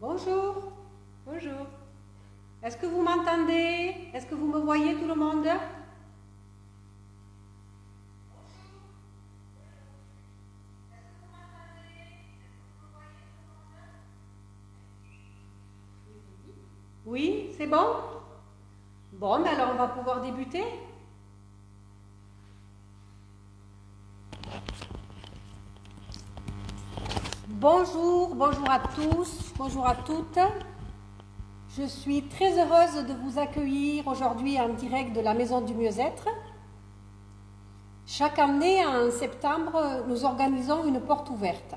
Bonjour, bonjour. Est-ce que vous m'entendez? Est-ce que vous me voyez tout le monde? Oui, c'est bon? Bon, ben alors on va pouvoir débuter. Bonjour, bonjour à tous, bonjour à toutes. Je suis très heureuse de vous accueillir aujourd'hui en direct de la Maison du Mieux-être. Chaque année, en septembre, nous organisons une porte ouverte.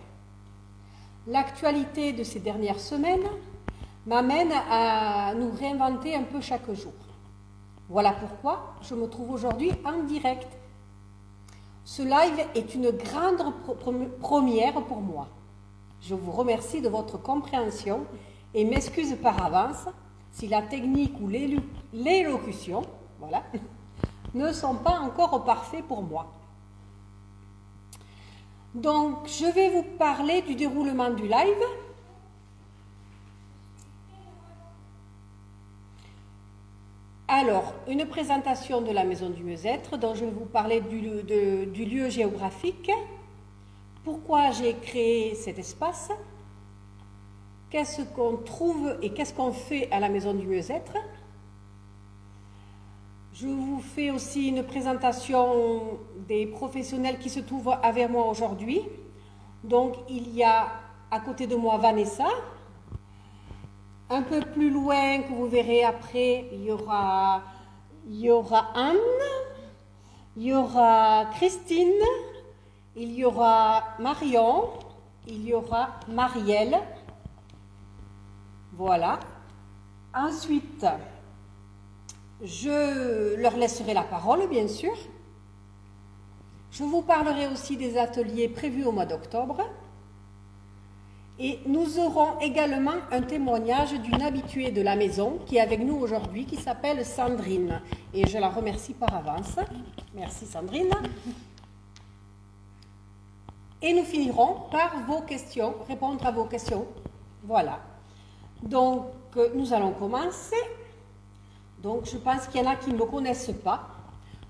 L'actualité de ces dernières semaines m'amène à nous réinventer un peu chaque jour. Voilà pourquoi je me trouve aujourd'hui en direct. Ce live est une grande première pour moi. Je vous remercie de votre compréhension et m'excuse par avance si la technique ou l'élocution ne sont pas encore parfaits pour moi. Donc, je vais vous parler du déroulement du live. Alors, une présentation de la Maison du Mieux-être, dont je vais vous parler du lieu géographique, pourquoi j'ai créé cet espace, qu'est-ce qu'on trouve et qu'est-ce qu'on fait à la Maison du Mieux-être. Je vous fais aussi une présentation des professionnels qui se trouvent avec moi aujourd'hui. Donc, il y a à côté de moi Vanessa. Un peu plus loin, que vous verrez après, il y aura Anne, il y aura Christine, il y aura Marion, il y aura Marielle. Voilà. Ensuite, je leur laisserai la parole, bien sûr. Je vous parlerai aussi des ateliers prévus au mois d'octobre. Et nous aurons également un témoignage d'une habituée de la maison qui est avec nous aujourd'hui, qui s'appelle Sandrine. Et je la remercie par avance. Merci Sandrine. Et nous finirons par vos questions, répondre à vos questions. Voilà. Donc, nous allons commencer. Donc, je pense qu'il y en a qui ne me connaissent pas.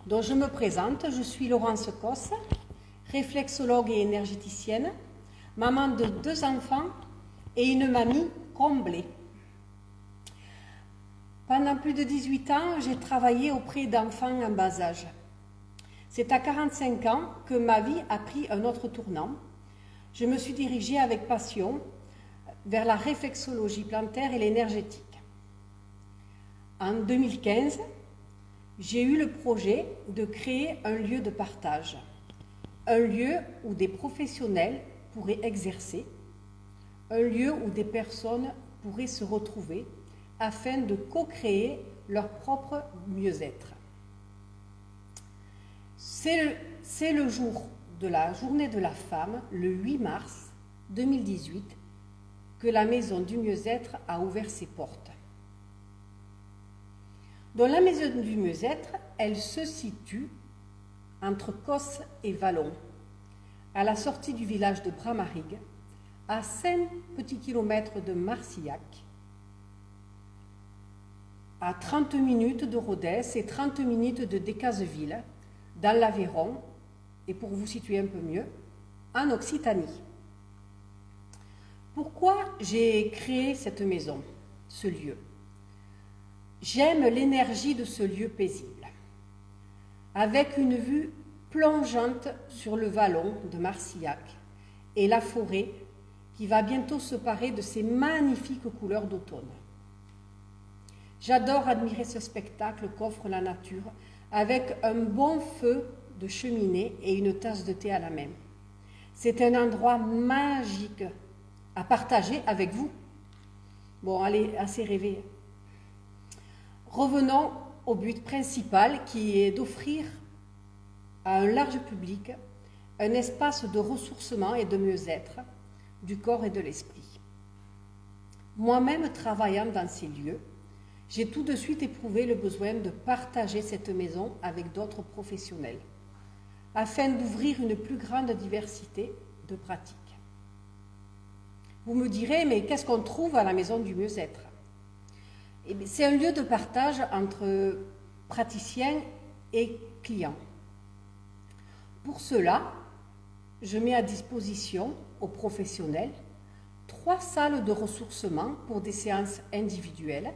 Donc, je me présente. Je suis Laurence Cosse, réflexologue et énergéticienne, maman de 2 enfants et une mamie comblée. Pendant plus de 18 ans, j'ai travaillé auprès d'enfants en bas âge. C'est à 45 ans que ma vie a pris un autre tournant. Je me suis dirigée avec passion vers la réflexologie plantaire et l'énergétique. En 2015, j'ai eu le projet de créer un lieu de partage, un lieu où des professionnels pourraient exercer, un lieu où des personnes pourraient se retrouver afin de co-créer leur propre mieux-être. C'est le jour de la journée de la femme, le 8 mars 2018, que la Maison du Mieux-être a ouvert ses portes. Dans la Maison du Mieux-être, elle se situe entre Cosse et Vallon, à la sortie du village de Bramarigue, à 5 petits kilomètres de Marcillac, à 30 minutes de Rodez et 30 minutes de Decazeville, dans l'Aveyron, et pour vous situer un peu mieux, en Occitanie. Pourquoi j'ai créé cette maison, ce lieu? J'aime l'énergie de ce lieu paisible, avec une vue plongeante sur le vallon de Marcillac et la forêt qui va bientôt se parer de ces magnifiques couleurs d'automne. J'adore admirer ce spectacle qu'offre la nature avec un bon feu de cheminée et une tasse de thé à la main. C'est un endroit magique à partager avec vous. Bon, allez, assez rêvé. Revenons au but principal qui est d'offrir à un large public un espace de ressourcement et de mieux-être du corps et de l'esprit. Moi-même travaillant dans ces lieux, j'ai tout de suite éprouvé le besoin de partager cette maison avec d'autres professionnels, afin d'ouvrir une plus grande diversité de pratiques. Vous me direz, mais qu'est-ce qu'on trouve à la maison du mieux-être? C'est un lieu de partage entre praticiens et clients. Pour cela, je mets à disposition aux professionnels 3 salles de ressourcement pour des séances individuelles,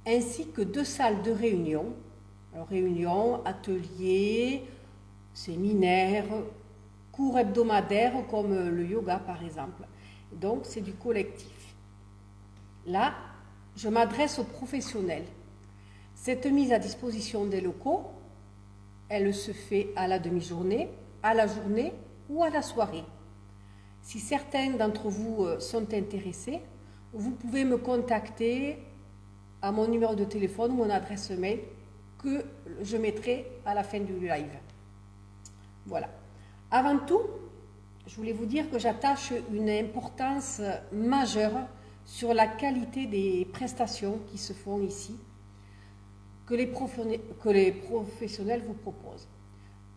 ainsi que 2 salles de réunion. Alors, réunions, ateliers, séminaires, cours hebdomadaires comme le yoga par exemple. Donc, c'est du collectif. Là, je m'adresse aux professionnels. Cette mise à disposition des locaux, elle se fait à la demi-journée, à la journée ou à la soirée. Si certains d'entre vous sont intéressés, vous pouvez me contacter à mon numéro de téléphone ou mon adresse mail que je mettrai à la fin du live. Voilà. Avant tout, je voulais vous dire que j'attache une importance majeure sur la qualité des prestations qui se font ici, que les professionnels vous proposent.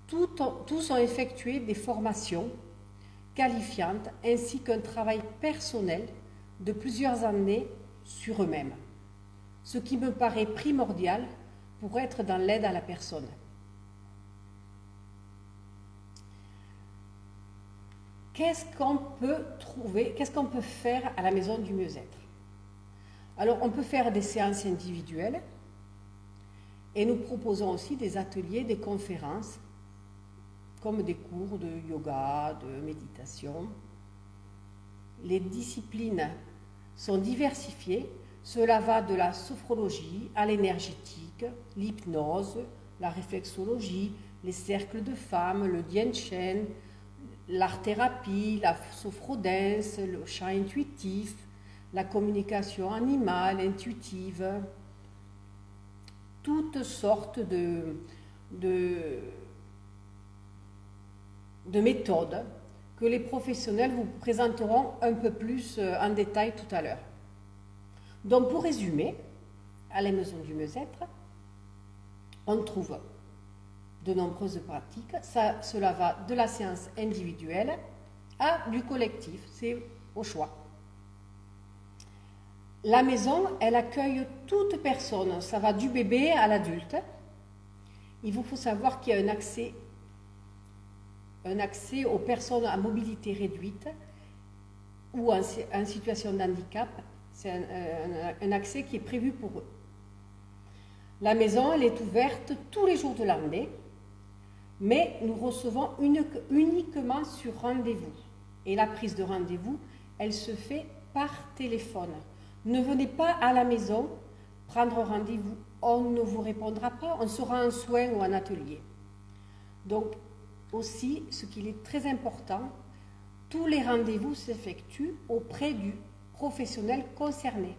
Tous ont effectué des formations qualifiantes ainsi qu'un travail personnel de plusieurs années sur eux-mêmes, ce qui me paraît primordial pour être dans l'aide à la personne. Qu'est-ce qu'on peut trouver, qu'est-ce qu'on peut faire à la maison du mieux-être? Alors, on peut faire des séances individuelles et nous proposons aussi des ateliers, des conférences, comme des cours de yoga, de méditation. Les disciplines sont diversifiées. Cela va de la sophrologie à l'énergétique, l'hypnose, la réflexologie, les cercles de femmes, le Dien Shen, l'art-thérapie, la sophrodance, le chant intuitif, la communication animale, intuitive, toutes sortes de méthodes que les professionnels vous présenteront un peu plus en détail tout à l'heure. Donc pour résumer, à la maison du mieux-être, on trouve de nombreuses pratiques. Cela va de la séance individuelle à du collectif, c'est au choix. La maison, elle accueille toute personne, ça va du bébé à l'adulte. Il vous faut savoir qu'il y a un accès aux personnes à mobilité réduite ou en situation de handicap. C'est un accès qui est prévu pour eux. La maison, elle est ouverte tous les jours de l'année, mais nous recevons uniquement sur rendez-vous. Et la prise de rendez-vous, elle se fait par téléphone. Ne venez pas à la maison prendre rendez-vous. On ne vous répondra pas, on sera en soin ou en atelier. Donc, aussi, ce qu'il est très important, tous les rendez-vous s'effectuent auprès du professionnel concerné.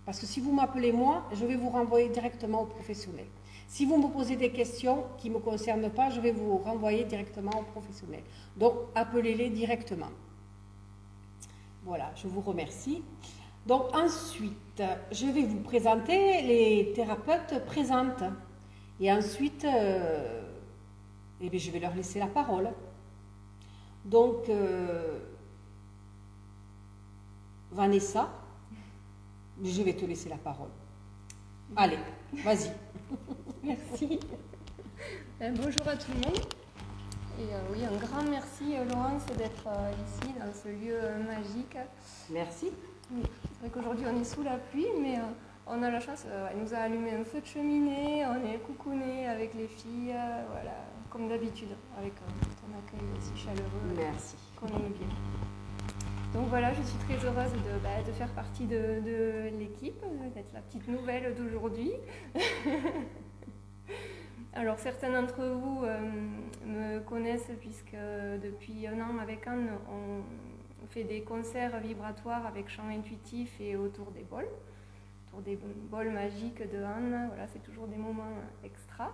Parce que si vous m'appelez moi, je vais vous renvoyer directement au professionnel. Si vous me posez des questions qui ne me concernent pas, je vais vous renvoyer directement au professionnel. Donc, appelez-les directement. Voilà, je vous remercie. Donc, ensuite, je vais vous présenter les thérapeutes présentes. Et ensuite, je vais leur laisser la parole. Donc, Vanessa, je vais te laisser la parole. Allez, vas-y. Merci. Bonjour à tout le monde. Et oui, un grand merci Laurence d'être ici dans ce lieu magique. Merci. Oui, c'est vrai qu'aujourd'hui on est sous la pluie, mais on a la chance, elle nous a allumé un feu de cheminée, on est coucouné avec les filles, voilà, comme d'habitude, avec ton accueil aussi chaleureux. Merci. Qu'on aime bien. Donc voilà, je suis très heureuse de faire partie de l'équipe, d'être la petite nouvelle d'aujourd'hui. Alors certains d'entre vous me connaissent puisque depuis un an avec Anne, on fait des concerts vibratoires avec chant intuitif et autour des bols magiques de Anne. Voilà, c'est toujours des moments extra.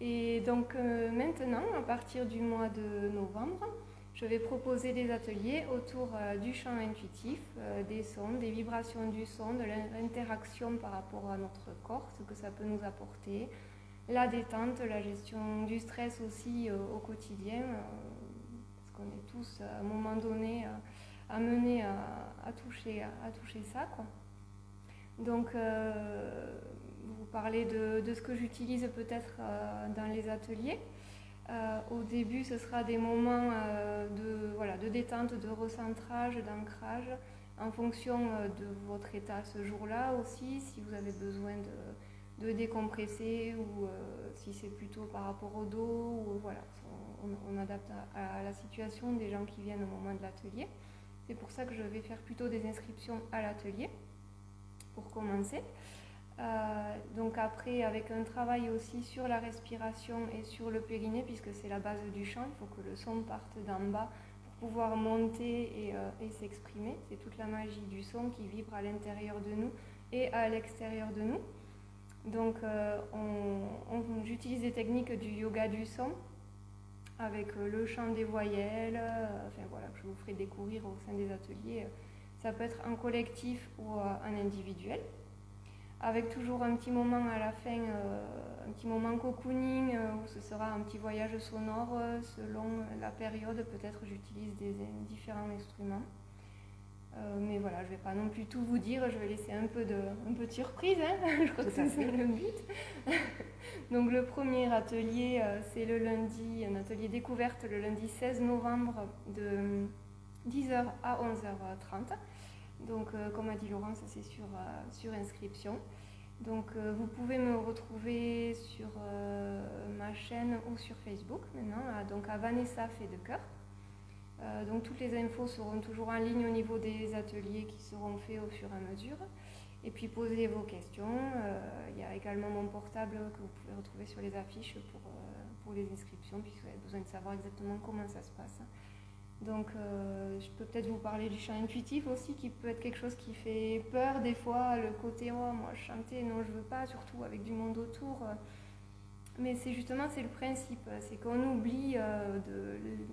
Et donc maintenant, à partir du mois de novembre, je vais proposer des ateliers autour du chant intuitif, des sons, des vibrations du son, de l'interaction par rapport à notre corps, ce que ça peut nous apporter, la détente, la gestion du stress aussi au quotidien, parce qu'on est tous à un moment donné amené à toucher ça, quoi. Donc, vous parlez de ce que j'utilise peut-être dans les ateliers. Au début, ce sera des moments de détente, de recentrage, d'ancrage, en fonction de votre état ce jour-là aussi, si vous avez besoin de décompresser ou si c'est plutôt par rapport au dos, ou voilà, on adapte à la situation des gens qui viennent au moment de l'atelier. C'est pour ça que je vais faire plutôt des inscriptions à l'atelier, pour commencer. Donc après, avec un travail aussi sur la respiration et sur le périnée, puisque c'est la base du chant, il faut que le son parte d'en bas pour pouvoir monter et s'exprimer. C'est toute la magie du son qui vibre à l'intérieur de nous et à l'extérieur de nous. Donc j'utilise des techniques du yoga du son, avec le chant des voyelles, que je vous ferai découvrir au sein des ateliers. Ça peut être en collectif ou en individuel, avec toujours un petit moment à la fin, un petit moment cocooning, où ce sera un petit voyage sonore selon la période. Peut-être j'utilise différents instruments. Mais voilà, je ne vais pas non plus tout vous dire, je vais laisser un peu de surprise, hein. Je crois que c'est le but. Donc le premier atelier, c'est le lundi, un atelier découverte le lundi 16 novembre de 10h à 11h30. Donc comme a dit Laurence, c'est sur inscription. Donc vous pouvez me retrouver sur ma chaîne ou sur Facebook maintenant, donc à Vanessa Fait de Cœur. Donc toutes les infos seront toujours en ligne au niveau des ateliers qui seront faits au fur et à mesure. Et puis posez vos questions. Il y a également mon portable que vous pouvez retrouver sur les affiches pour les inscriptions, puisque vous avez besoin de savoir exactement comment ça se passe. Donc je peux peut-être vous parler du chant intuitif aussi, qui peut être quelque chose qui fait peur des fois, le côté oh moi chanter, non je veux pas, surtout avec du monde autour. Mais c'est le principe, c'est qu'on oublie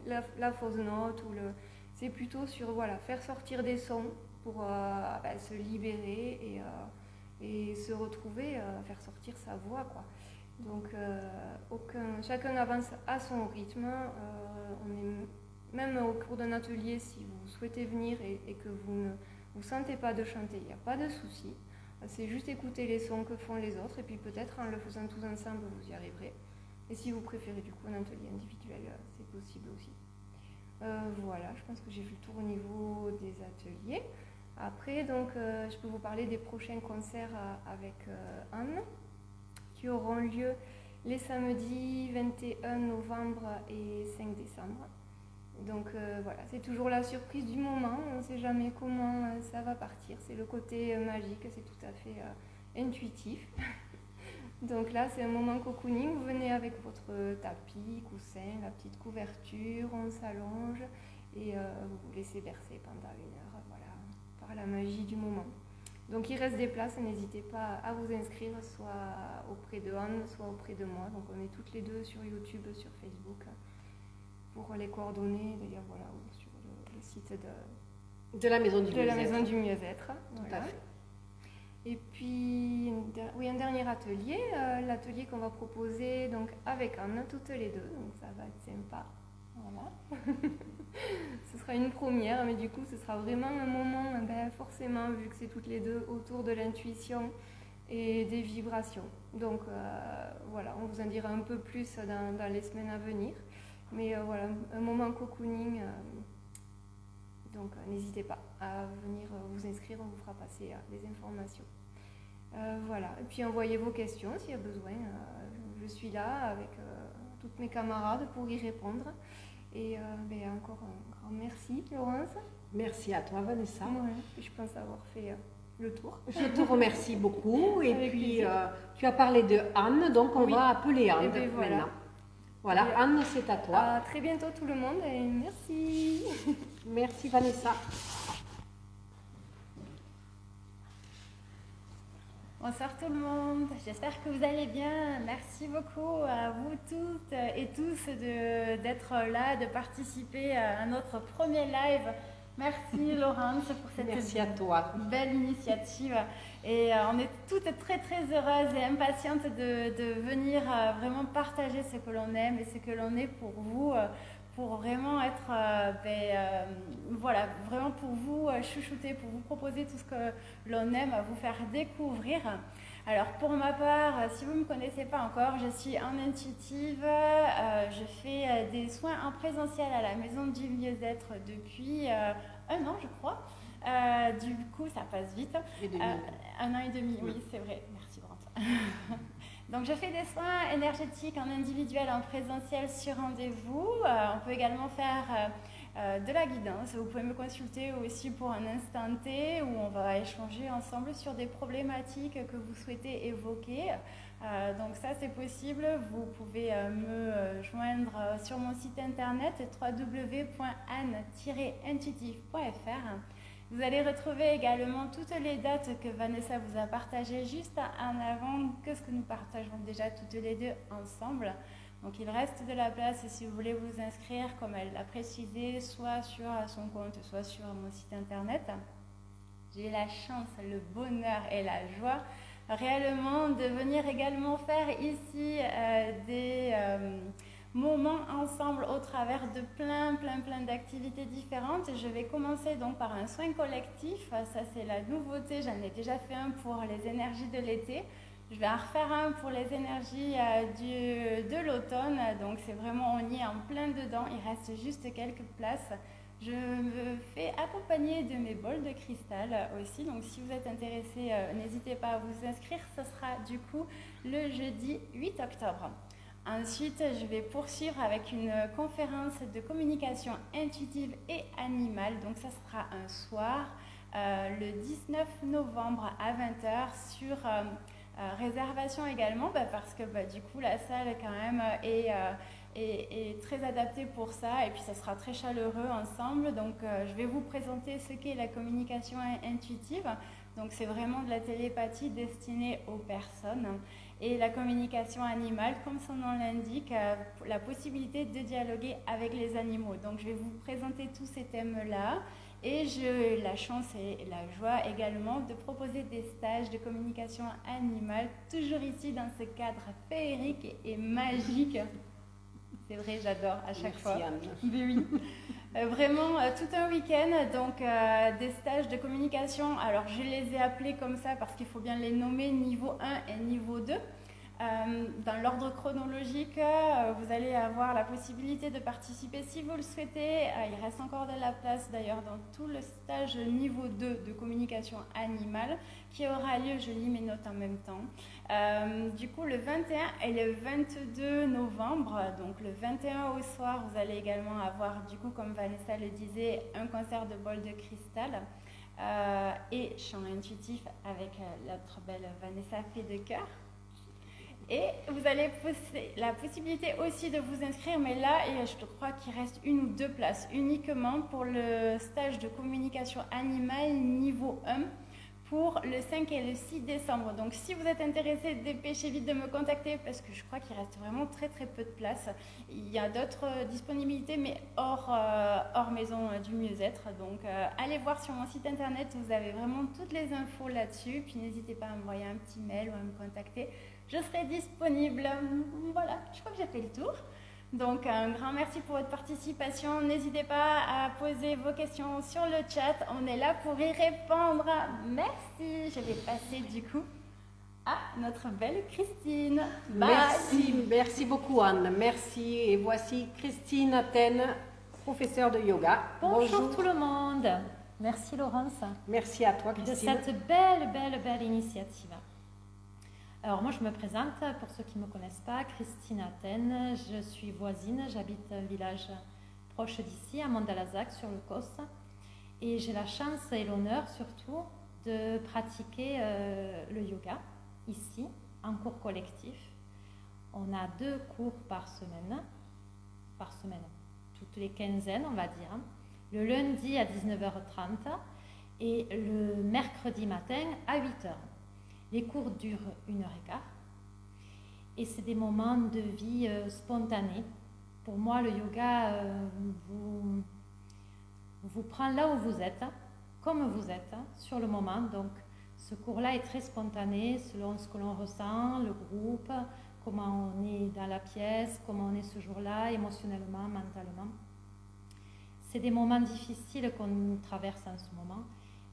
la fausse note, c'est plutôt sur faire sortir des sons pour se libérer et se retrouver, faire sortir sa voix, quoi. Donc chacun avance à son rythme. Même au cours d'un atelier, si vous souhaitez venir et que vous ne vous sentez pas de chanter, il n'y a pas de souci. C'est juste écouter les sons que font les autres, et puis peut-être en le faisant tous ensemble, vous y arriverez. Et si vous préférez du coup un atelier individuel, c'est possible aussi. Voilà, je pense que j'ai vu le tour au niveau des ateliers. Après, donc, je peux vous parler des prochains concerts avec Anne, qui auront lieu les samedis 21 novembre et 5 décembre. Donc voilà, c'est toujours la surprise du moment, on ne sait jamais comment ça va partir, c'est le côté magique, c'est tout à fait intuitif. Donc là, c'est un moment cocooning, vous venez avec votre tapis, coussin, la petite couverture, on s'allonge et vous vous laissez bercer pendant 1 heure, voilà, par la magie du moment. Donc il reste des places, n'hésitez pas à vous inscrire, soit auprès de Anne, soit auprès de moi. Donc on est toutes les deux sur YouTube, sur Facebook, pour les coordonnées, d'ailleurs, voilà, ou sur le site de la Maison du Mieux-être. De la Maison du Mieux-être. Tout voilà. à fait. Et puis, un dernier atelier, l'atelier qu'on va proposer donc, avec Anne, toutes les deux, donc ça va être sympa. Voilà. Ce sera une première, mais du coup, ce sera vraiment un moment, forcément, vu que c'est toutes les deux autour de l'intuition et des vibrations. Donc, voilà, on vous en dira un peu plus dans les semaines à venir. Mais voilà, un moment cocooning, donc n'hésitez pas à venir vous inscrire, on vous fera passer les informations. Voilà, et puis envoyez vos questions s'il y a besoin. Je suis là avec toutes mes camarades pour y répondre. Et encore un grand merci, Laurence. Merci à toi, Vanessa. Ouais, je pense avoir fait le tour. Je te remercie beaucoup. Et puis, tu as parlé de Anne, donc on va appeler Anne maintenant. Voilà, Anne, c'est à toi. À très bientôt tout le monde et merci. Merci Vanessa. Bonsoir tout le monde, j'espère que vous allez bien. Merci beaucoup à vous toutes et tous d'être là, de participer à notre premier live. Merci Laurence pour cette Merci à toi. Belle initiative. Et on est toutes très très heureuses et impatientes de venir vraiment partager ce que l'on aime et ce que l'on est pour vous, pour vraiment être voilà, vraiment pour vous chouchouter, pour vous proposer tout ce que l'on aime vous faire découvrir. Alors pour ma part, si vous ne me connaissez pas encore, je suis en intuitive, je fais des soins en présentiel à la Maison du Mieux-être depuis 1 an je crois. Du coup ça passe vite. 1 an et demi, oui c'est vrai, merci Brante. Donc je fais des soins énergétiques en individuel, en présentiel sur rendez-vous. On peut également faire de la guidance. Vous pouvez me consulter aussi pour un instant T où on va échanger ensemble sur des problématiques que vous souhaitez évoquer. Donc ça c'est possible. Vous pouvez me joindre sur mon site internet www.anne-intuitive.fr. Vous allez retrouver également toutes les dates que Vanessa vous a partagées juste en avant que ce que nous partageons déjà toutes les deux ensemble. Donc il reste de la place si vous voulez vous inscrire, comme elle l'a précisé, soit sur son compte, soit sur mon site internet. J'ai la chance, le bonheur et la joie réellement de venir également faire ici des moments ensemble au travers de plein d'activités différentes. Je vais commencer donc par un soin collectif. Ça c'est la nouveauté, j'en ai déjà fait un pour les énergies de l'été. Je vais en refaire un pour les énergies de l'automne. Donc c'est vraiment, on y est en plein dedans, il reste juste quelques places. Je me fais accompagner de mes bols de cristal aussi. Donc si vous êtes intéressé, n'hésitez pas à vous inscrire. Ce sera du coup le jeudi 8 octobre. Ensuite, je vais poursuivre avec une conférence de communication intuitive et animale. Donc ça sera un soir, le 19 novembre à 20h sur réservation également, parce que du coup la salle quand même est très adaptée pour ça et puis ça sera très chaleureux ensemble. Donc je vais vous présenter ce qu'est la communication intuitive. Donc c'est vraiment de la télépathie destinée aux personnes. Et la communication animale, comme son nom l'indique, la possibilité de dialoguer avec les animaux. Donc je vais vous présenter tous ces thèmes-là. Et j'ai la chance et la joie également de proposer des stages de communication animale, toujours ici dans ce cadre féerique et magique. C'est vrai, j'adore à chaque fois. Anne. Oui. Vraiment tout un week-end, donc des stages de communication. Alors je les ai appelés comme ça parce qu'il faut bien les nommer niveau 1 et niveau 2. Dans l'ordre chronologique, vous allez avoir la possibilité de participer si vous le souhaitez. Il reste encore de la place d'ailleurs dans tout le stage niveau 2 de communication animale qui aura lieu, je lis mes notes en même temps, du coup le 21 et le 22 novembre. Donc le 21 au soir, vous allez également avoir, du coup comme Vanessa le disait, un concert de bol de cristal et chant intuitif avec notre belle Vanessa Fée de Cœur. Et vous avez la possibilité aussi de vous inscrire, mais là, je crois qu'il reste 1 ou 2 places uniquement pour le stage de communication animale niveau 1 pour le 5 et le 6 décembre. Donc si vous êtes intéressé, dépêchez vite de me contacter parce que je crois qu'il reste vraiment très peu de place. Il y a d'autres disponibilités, mais hors maison du mieux-être. Donc allez voir sur mon site internet, vous avez vraiment toutes les infos là-dessus. Puis n'hésitez pas à m'envoyer un petit mail ou à me contacter. Je serai disponible. Voilà, je crois que j'ai fait le tour. Donc, un grand merci pour votre participation. N'hésitez pas à poser vos questions sur le chat. On est là pour y répondre. Merci. Je vais passer du coup à notre belle Christine. Bye. Merci beaucoup Anne. Merci. Et voici Christine Athènes, professeure de yoga. Bonjour tout le monde. Merci Laurence. Merci à toi Christine. De cette belle initiative. Alors moi je me présente, pour ceux qui ne me connaissent pas, Christine Athènes, je suis voisine, j'habite un village proche d'ici, à Mandalazac sur le Causse, et j'ai la chance et l'honneur surtout de pratiquer le yoga ici, en cours collectif. On a 2 cours par semaine, toutes les quinzaines on va dire, le lundi à 19h30 et le mercredi matin à 8h. Les cours durent 1h15 et c'est des moments de vie spontanés. Pour moi, le yoga vous prend là où vous êtes, comme vous êtes, sur le moment. Donc, ce cours-là est très spontané selon ce que l'on ressent, le groupe, comment on est dans la pièce, comment on est ce jour-là, émotionnellement, mentalement. C'est des moments difficiles qu'on traverse en ce moment.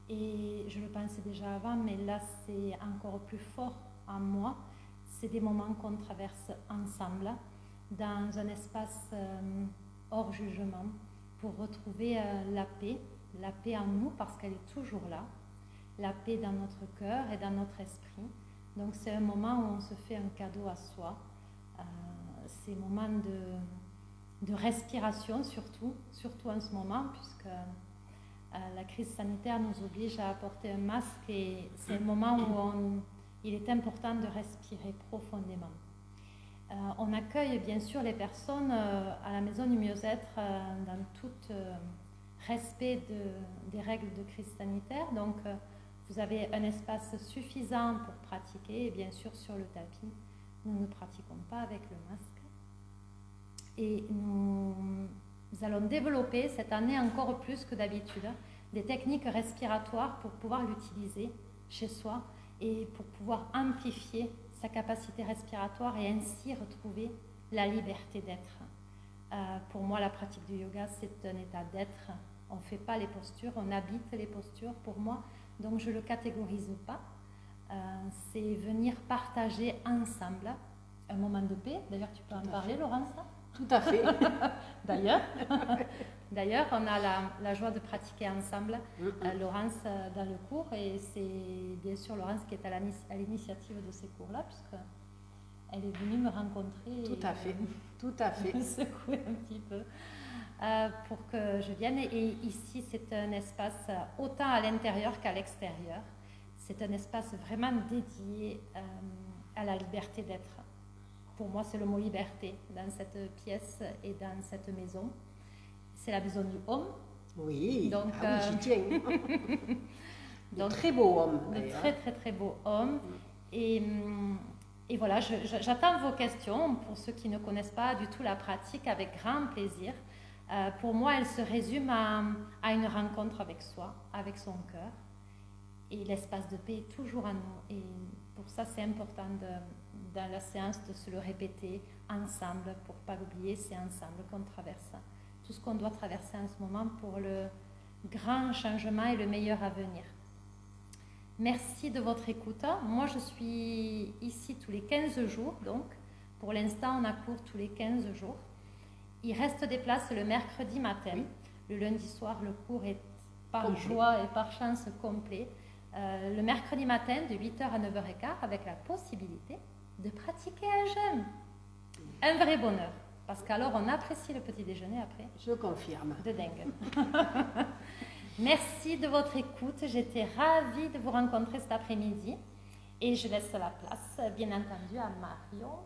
Et je le pensais déjà avant, mais là c'est encore plus fort en moi. C'est des moments qu'on traverse ensemble, dans un espace hors jugement, pour retrouver la paix en nous, parce qu'elle est toujours là, la paix dans notre cœur et dans notre esprit. Donc c'est un moment où on se fait un cadeau à soi. C'est un moment de respiration surtout en ce moment, puisque la crise sanitaire nous oblige à porter un masque et c'est un moment où il est important de respirer profondément. On accueille bien sûr les personnes à la Maison du Mieux-être dans tout respect des règles de crise sanitaire. Donc vous avez un espace suffisant pour pratiquer et bien sûr sur le tapis, nous ne pratiquons pas avec le masque. Et nous allons développer cette année encore plus que d'habitude des techniques respiratoires pour pouvoir l'utiliser chez soi et pour pouvoir amplifier sa capacité respiratoire et ainsi retrouver la liberté d'être. Pour moi, la pratique du yoga, c'est un état d'être. On ne fait pas les postures, on habite les postures pour moi, donc je ne le catégorise pas. C'est venir partager ensemble un moment de paix. D'ailleurs, tu peux en parler, Laurence? Tout à fait. D'ailleurs, on a la joie de pratiquer ensemble, Laurence, dans le cours, et c'est bien sûr Laurence qui est à l'initiative de ces cours-là, puisqu'elle est venue me rencontrer. Tout à fait, tout à fait. Me secouer un petit peu pour que je vienne. Et ici, c'est un espace autant à l'intérieur qu'à l'extérieur. C'est un espace vraiment dédié à la liberté d'être. Pour moi, c'est le mot liberté dans cette pièce et dans cette maison. C'est la maison du homme. Oui, donc, oui, j'y tiens. De très beau homme. De très, très, très beau homme. Et voilà, j'attends vos questions. Pour ceux qui ne connaissent pas du tout la pratique, avec grand plaisir. Pour moi, elle se résume à une rencontre avec soi, avec son cœur. Et l'espace de paix est toujours en nous. Et pour ça, c'est important dans la séance de se le répéter ensemble, pour ne pas l'oublier. C'est ensemble qu'on traverse tout ce qu'on doit traverser en ce moment pour le grand changement et le meilleur à venir. Merci de votre écoute. Moi, je suis ici tous les 15 jours. Donc, pour l'instant, on a cours tous les 15 jours. Il reste des places le mercredi matin. Oui. Le lundi soir, le cours est par joie et par chance complet. Le mercredi matin, de 8h à 9h15, avec la possibilité de pratiquer un jeûne. Un vrai bonheur. Parce qu'alors, on apprécie le petit déjeuner après. Je confirme. De dingue. Merci de votre écoute. J'étais ravie de vous rencontrer cet après-midi. Et je laisse la place, bien entendu, à Marion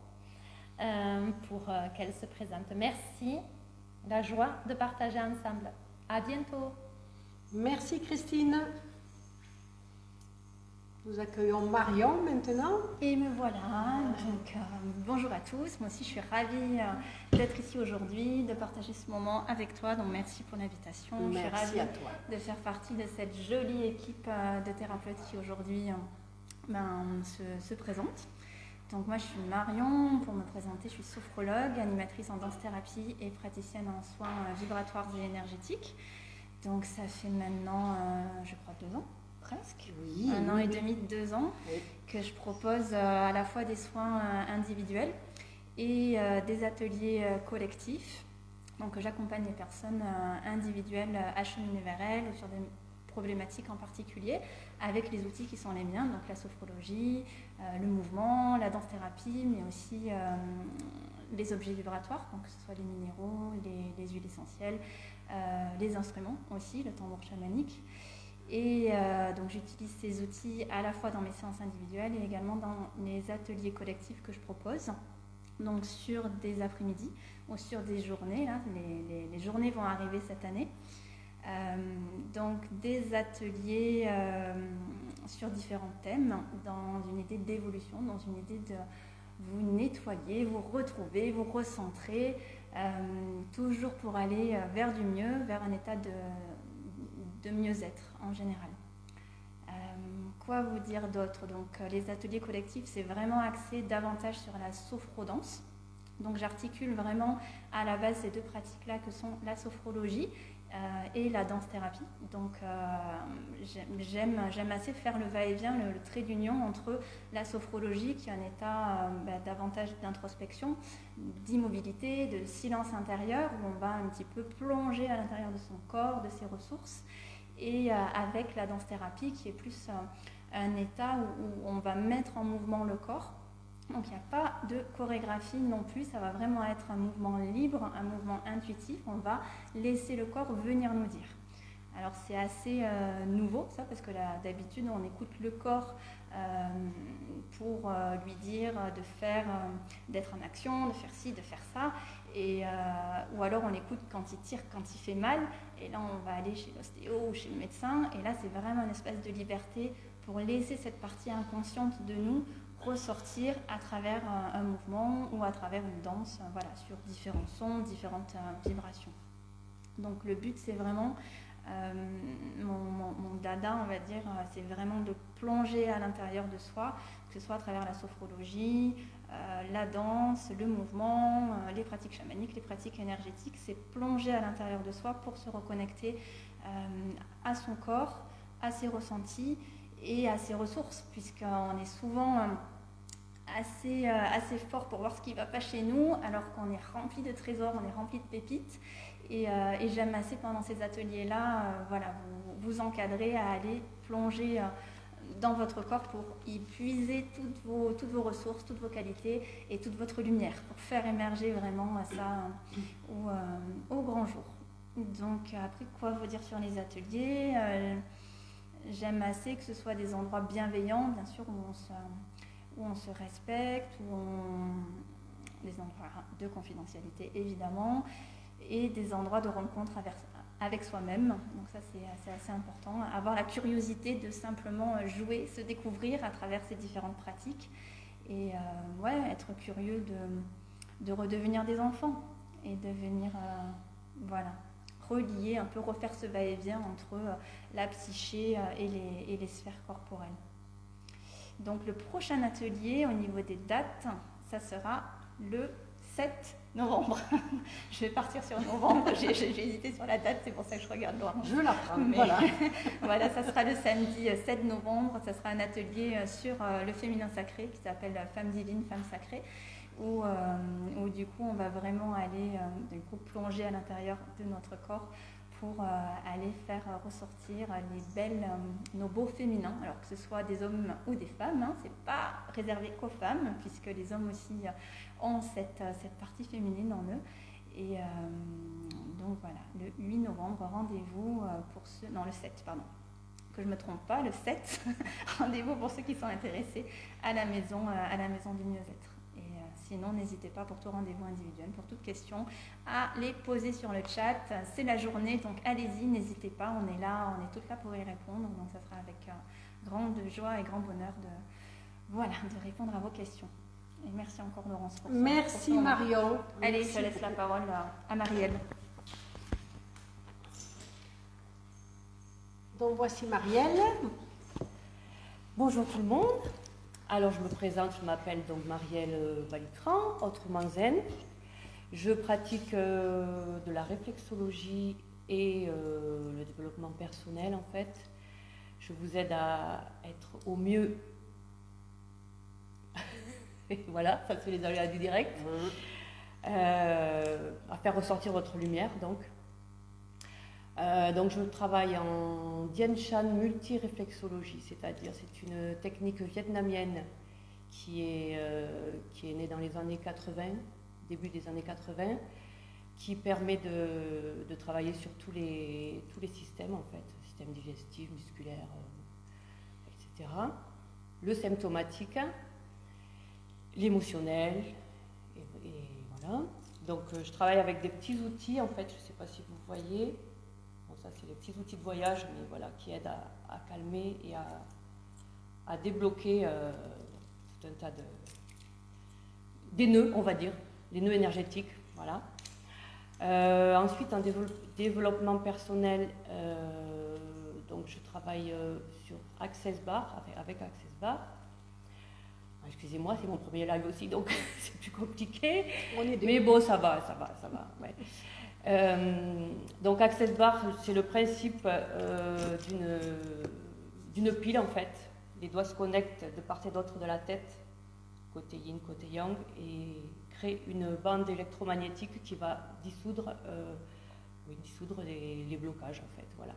pour qu'elle se présente. Merci. La joie de partager ensemble. À bientôt. Merci Christine. Nous accueillons Marion maintenant. Et me voilà. Donc, bonjour à tous. Moi aussi, je suis ravie d'être ici aujourd'hui, de partager ce moment avec toi. Donc, merci pour l'invitation. Merci, je suis ravie à toi de faire partie de cette jolie équipe de thérapeutes qui aujourd'hui se présente. Donc, moi, je suis Marion. Pour me présenter, je suis sophrologue, animatrice en danse-thérapie et praticienne en soins vibratoires et énergétiques. Donc, ça fait maintenant, je crois, 2 ans. Presque, oui, 1 an et demi, 2 ans, oui, que je propose à la fois des soins individuels et des ateliers collectifs. Donc j'accompagne les personnes individuelles à cheminer vers elles ou sur des problématiques en particulier avec les outils qui sont les miens, donc la sophrologie, le mouvement, la danse-thérapie, mais aussi les objets vibratoires, donc que ce soit les minéraux, les huiles essentielles, les instruments aussi, le tambour chamanique. Et donc j'utilise ces outils à la fois dans mes séances individuelles et également dans les ateliers collectifs que je propose, donc sur des après-midi ou sur des journées. Là, les journées vont arriver cette année. Donc des ateliers sur différents thèmes, dans une idée d'évolution, dans une idée de vous nettoyer, vous retrouver, vous recentrer, toujours pour aller vers du mieux, vers un état de mieux-être en général. Quoi vous dire d'autre? Donc les ateliers collectifs, c'est vraiment axé davantage sur la sophrodanse. Donc j'articule vraiment à la base ces 2 pratiques-là que sont la sophrologie et la danse-thérapie. Donc j'aime assez faire le va-et-vient, le trait d'union entre la sophrologie, qui est un état davantage d'introspection, d'immobilité, de silence intérieur, où on va un petit peu plonger à l'intérieur de son corps, de ses ressources, et avec la danse-thérapie, qui est plus un état où on va mettre en mouvement le corps. Donc il n'y a pas de chorégraphie non plus, ça va vraiment être un mouvement libre, un mouvement intuitif, on va laisser le corps venir nous dire. Alors c'est assez nouveau ça, parce que d'habitude on écoute le corps pour lui dire de faire, d'être en action, de faire ci, de faire ça, ou alors on l'écoute quand il tire, quand il fait mal, et là on va aller chez l'ostéo ou chez le médecin, et là c'est vraiment un espace de liberté pour laisser cette partie inconsciente de nous ressortir à travers un mouvement ou à travers une danse, sur différents sons, différentes vibrations. Donc le but c'est vraiment, mon dada on va dire, c'est vraiment de plonger à l'intérieur de soi, que ce soit à travers la sophrologie, la danse, le mouvement, les pratiques chamaniques, les pratiques énergétiques, c'est plonger à l'intérieur de soi pour se reconnecter à son corps, à ses ressentis et à ses ressources, puisqu'on est souvent assez fort pour voir ce qui ne va pas chez nous, alors qu'on est rempli de trésors, on est rempli de pépites. Et j'aime assez pendant ces ateliers-là, vous encadrer à aller plonger dans votre corps pour y puiser toutes vos ressources, toutes vos qualités et toute votre lumière, pour faire émerger vraiment ça au grand jour. Donc après, quoi vous dire sur les ateliers, j'aime assez que ce soit des endroits bienveillants, bien sûr, où on se respecte, des endroits de confidentialité évidemment, et des endroits de rencontre avec soi-même. Donc ça c'est assez important, avoir la curiosité de simplement jouer, se découvrir à travers ces différentes pratiques, et être curieux de redevenir des enfants et de venir relier, un peu refaire ce va-et-vient entre la psyché et les sphères corporelles. Donc le prochain atelier au niveau des dates, ça sera le 7 novembre. Je vais partir sur novembre, j'ai hésité sur la date, c'est pour ça que je regarde loin. Je la prends, voilà, ça sera le samedi 7 novembre, ça sera un atelier sur le féminin sacré qui s'appelle Femme divine, Femme sacrée, où du coup on va vraiment aller plonger à l'intérieur de notre corps pour aller faire ressortir nos beaux féminins, alors que ce soit des hommes ou des femmes, c'est pas réservé qu'aux femmes, puisque les hommes aussi ont cette partie féminine en eux. Et donc voilà, le 8 novembre, rendez-vous le 7, pardon, que je ne me trompe pas, le 7, rendez-vous pour ceux qui sont intéressés à la maison du mieux-être. Sinon, n'hésitez pas pour tout rendez-vous individuel, pour toute question, à les poser sur le chat. C'est la journée, donc allez-y, n'hésitez pas, on est toutes là pour y répondre. Donc ça sera avec grande joie et grand bonheur de répondre à vos questions. Et merci encore Laurence pour ça. Merci Marion. Allez, je laisse la parole à Marielle. Donc voici Marielle. Bonjour tout le monde. Alors je me présente, je m'appelle donc Marielle Balitran, autrement zen. Je pratique de la réflexologie et le développement personnel en fait. Je vous aide à être au mieux. Et voilà, ça c'est les aléas du direct. À faire ressortir votre lumière donc. Donc je travaille en Dien Shan multi-réflexologie, c'est-à-dire c'est une technique vietnamienne qui est née dans les années 80, début des années 80, qui permet de travailler sur tous les systèmes en fait, système digestif, musculaire, etc. Le symptomatique, l'émotionnel, et voilà. Donc je travaille avec des petits outils en fait, je ne sais pas si vous voyez. Ça, c'est les petits outils de voyage, mais voilà, qui aident à calmer et à débloquer tout un tas des nœuds, on va dire, les nœuds énergétiques. Voilà. Ensuite, en développement personnel, donc je travaille sur Access Bar, avec Access Bar. Excusez-moi, c'est mon premier live aussi, donc c'est plus compliqué. Mais bon, ça va. Ouais. Donc Access Bar, c'est le principe d'une pile en fait. Les doigts se connectent de part et d'autre de la tête, côté yin, côté yang, et crée une bande électromagnétique qui va dissoudre les blocages en fait. Voilà.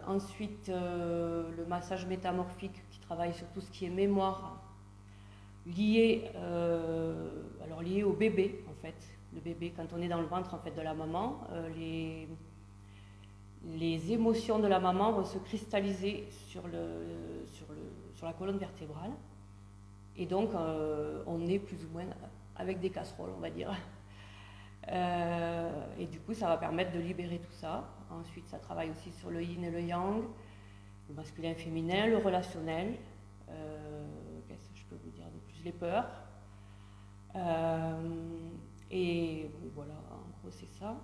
Ensuite, le massage métamorphique qui travaille sur tout ce qui est mémoire lié au bébé en fait. Le bébé, quand on est dans le ventre en fait de la maman, les émotions de la maman vont se cristalliser sur la colonne vertébrale, et donc on est plus ou moins avec des casseroles, on va dire. Et du coup, ça va permettre de libérer tout ça. Ensuite, ça travaille aussi sur le yin et le yang, le masculin et féminin, le relationnel. Qu'est-ce que je peux vous dire de plus? Les peurs. Et voilà, en gros, c'est ça.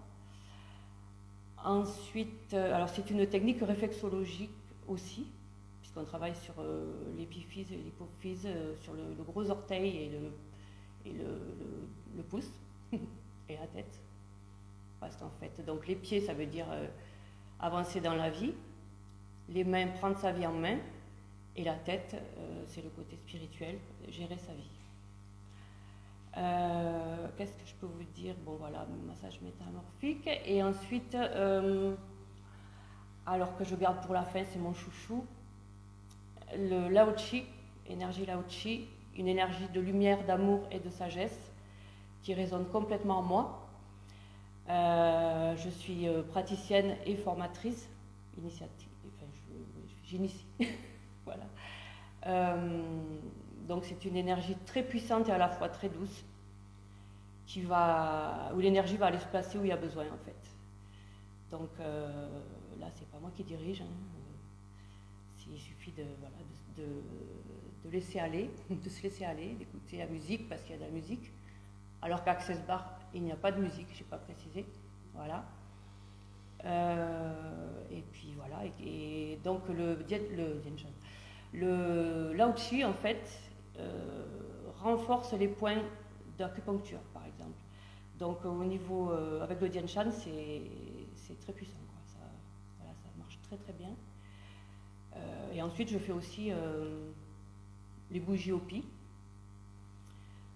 Ensuite, alors c'est une technique réflexologique aussi, puisqu'on travaille sur l'épiphyse et l'hypophyse, sur le gros orteil et le pouce. Et la tête. Parce qu'en fait, donc les pieds, ça veut dire avancer dans la vie, les mains, prendre sa vie en main, et la tête, c'est le côté spirituel, gérer sa vie. Qu'est-ce que je peux vous dire? Bon voilà, massage métamorphique. Et ensuite, alors que je garde pour la fin, c'est mon chouchou, le Lao Chi, énergie Lao Chi, une énergie de lumière, d'amour et de sagesse, qui résonne complètement en moi. Je suis praticienne et formatrice, j'initie. Voilà. Donc c'est une énergie très puissante et à la fois très douce, où l'énergie va aller se placer où il y a besoin en fait. Donc là, c'est pas moi qui dirige. Il suffit de laisser aller, de se laisser aller, d'écouter la musique parce qu'il y a de la musique. Alors qu'Access Bar, il n'y a pas de musique, je n'ai pas précisé. Voilà. Et puis voilà. Et donc le Lao Chi, en fait, renforce les points d'acupuncture, par exemple. Donc au niveau, avec le Dian Shan, c'est très puissant, quoi. Ça marche très très bien. Et ensuite, je fais aussi les bougies Hopi.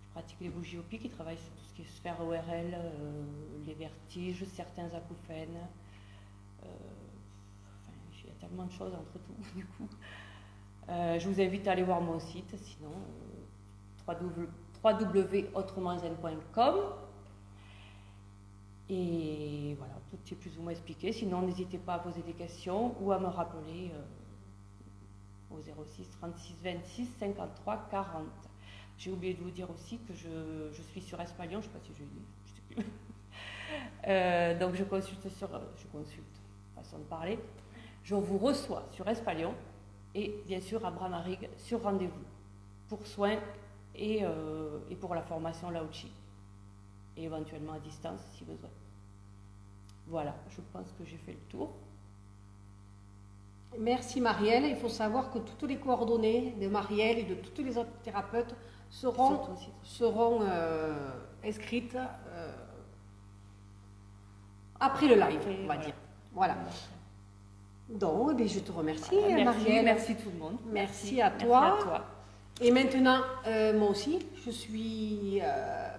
Je pratique les bougies Hopi qui travaillent sur tout ce qui est sphère ORL, les vertiges, certains acouphènes. Il y a tellement de choses entre tout, du coup. Je vous invite à aller voir mon site, sinon www.autrementzen.com. Et voilà, tout est plus ou moins expliqué. Sinon, n'hésitez pas à poser des questions ou à me rappeler au 06 36 26 53 40. J'ai oublié de vous dire aussi que je suis sur Espalion, je ne sais pas si je l'ai dit, je sais plus. Donc je consulte, façon de parler. Je vous reçois sur Espalion et bien sûr à Bramarig sur rendez-vous pour soins et pour la formation Lao Chi. Et éventuellement à distance si besoin. Voilà, je pense que j'ai fait le tour. Merci Marielle. Il faut savoir que toutes les coordonnées de Marielle et de tous les autres thérapeutes seront inscrites après le live, on va dire. Voilà. Donc, je te remercie, Marielle. Merci tout le monde. Merci à toi. Merci à toi. Et maintenant, moi aussi, je suis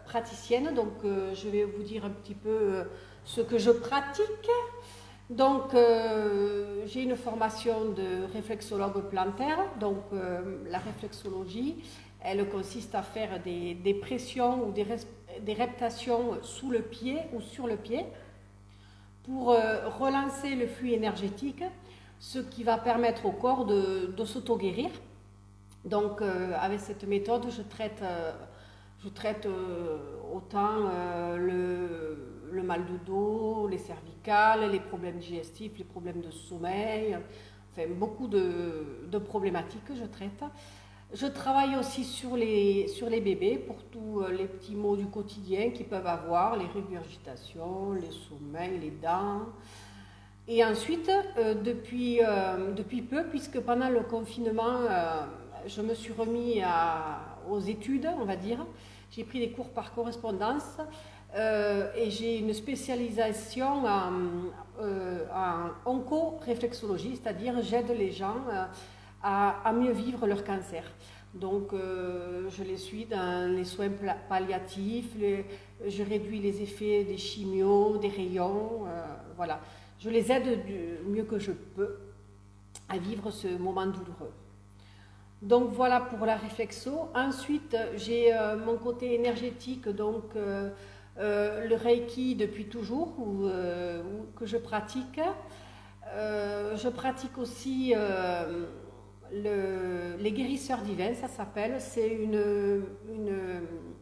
praticienne, donc je vais vous dire un petit peu ce que je pratique. Donc, j'ai une formation de réflexologue plantaire. Donc, la réflexologie, elle consiste à faire des pressions ou des reptations sous le pied ou sur le pied pour relancer le flux énergétique, ce qui va permettre au corps de s'auto-guérir. Donc, avec cette méthode, je traite autant le mal de dos, les cervicales, les problèmes digestifs, les problèmes de sommeil, enfin beaucoup de problématiques que je traite. Je travaille aussi sur les bébés pour tous les petits maux du quotidien qu'ils peuvent avoir, les régurgitations, les sommeils, les dents. Et ensuite, depuis peu, puisque pendant le confinement, je me suis remis aux études, on va dire. J'ai pris des cours par correspondance. et j'ai une spécialisation en onco-réflexologie, c'est-à-dire j'aide les gens à mieux vivre leur cancer. Donc je les suis dans les soins palliatifs, je réduis les effets des chimios, des rayons, voilà. Je les aide du mieux que je peux à vivre ce moment douloureux. Donc voilà pour la réflexo. Ensuite, j'ai mon côté énergétique, donc le Reiki depuis toujours, que je pratique. Je pratique aussi les guérisseurs divins, ça s'appelle. C'est une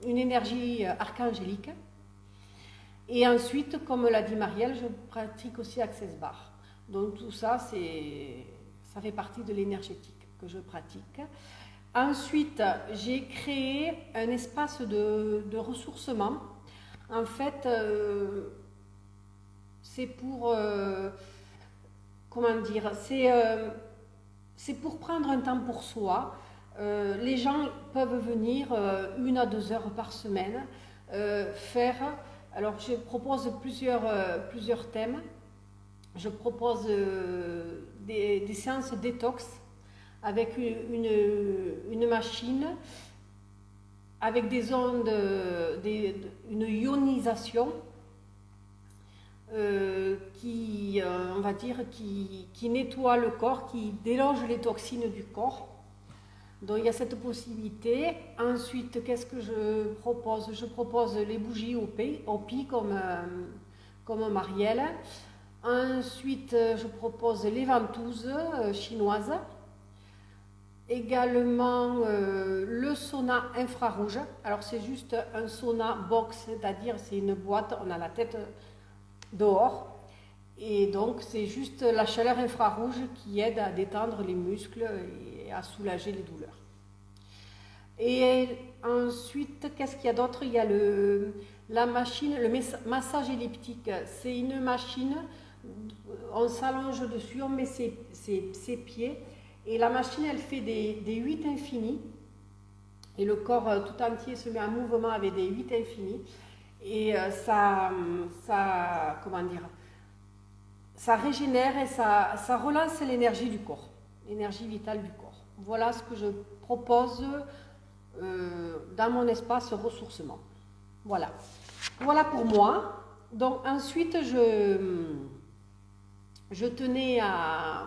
énergie archangélique. Et ensuite, comme l'a dit Marielle, je pratique aussi Access Bar. Donc tout ça, ça fait partie de l'énergétique que je pratique. Ensuite, j'ai créé un espace de ressourcement. En fait, c'est pour... comment dire, c'est pour prendre un temps pour soi. Les gens peuvent venir 1 à 2 heures par semaine faire... Alors, je propose plusieurs thèmes. Je propose des séances détox avec une machine, avec des ondes, une ionisation on va dire, qui nettoie le corps, qui déloge les toxines du corps. Donc il y a cette possibilité. Ensuite, qu'est-ce que je propose? Je propose les bougies au pi comme Marielle. Ensuite, je propose les ventouses chinoises. Également le sauna infrarouge. Alors c'est juste un sauna box, c'est-à-dire c'est une boîte, on a la tête dehors. Et donc c'est juste la chaleur infrarouge qui aide à détendre les muscles et à soulager les douleurs. Et ensuite, qu'est-ce qu'il y a d'autre? Il y a la machine, le massage elliptique. C'est une machine, on s'allonge dessus, on met ses pieds et la machine elle fait des 8 infinis et le corps tout entier se met en mouvement avec des 8 infinis et comment dire, ça régénère et ça relance l'énergie du corps, l'énergie vitale du corps. Voilà ce que je propose dans mon espace ressourcement. Voilà pour moi. Donc ensuite, je tenais à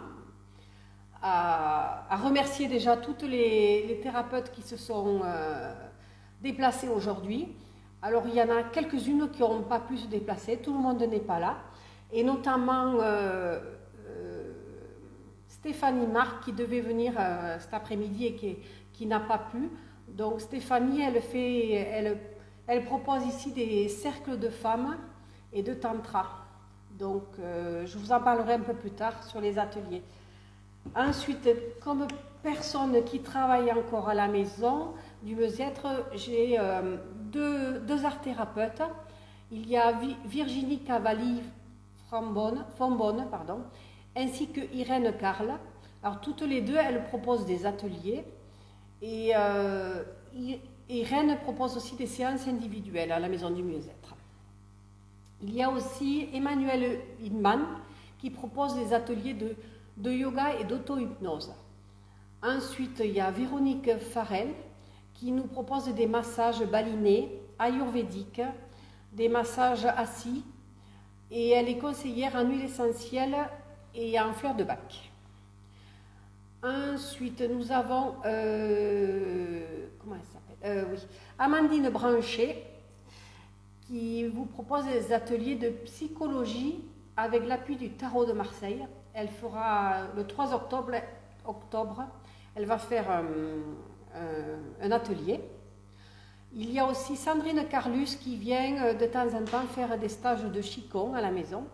remercier déjà toutes les thérapeutes qui se sont déplacées aujourd'hui. Alors il y en a quelques-unes qui n'ont pas pu se déplacer, tout le monde n'est pas là. Et notamment Stéphanie Marc qui devait venir cet après-midi et qui n'a pas pu. Donc Stéphanie, elle propose ici des cercles de femmes et de tantra. Donc je vous en parlerai un peu plus tard sur les ateliers. Ensuite, comme personne qui travaille encore à la maison du mieux-être, j'ai deux art-thérapeutes. Il y a Virginie Cavalli Fombonne, ainsi que Irène Carle. Alors toutes les deux, elles proposent des ateliers et Irène propose aussi des séances individuelles à la maison du mieux-être. Il y a aussi Emmanuel Hidman qui propose des ateliers de yoga et d'auto-hypnose. Ensuite, il y a Véronique Farel qui nous propose des massages balinés, ayurvédiques, des massages assis, et elle est conseillère en huile essentielle et en fleurs de bac. Ensuite, nous avons Amandine Branchet qui vous propose des ateliers de psychologie avec l'appui du Tarot de Marseille. Elle fera le 3 octobre, elle va faire un atelier. Il y a aussi Sandrine Carlus qui vient de temps en temps faire des stages de Qigong à la maison.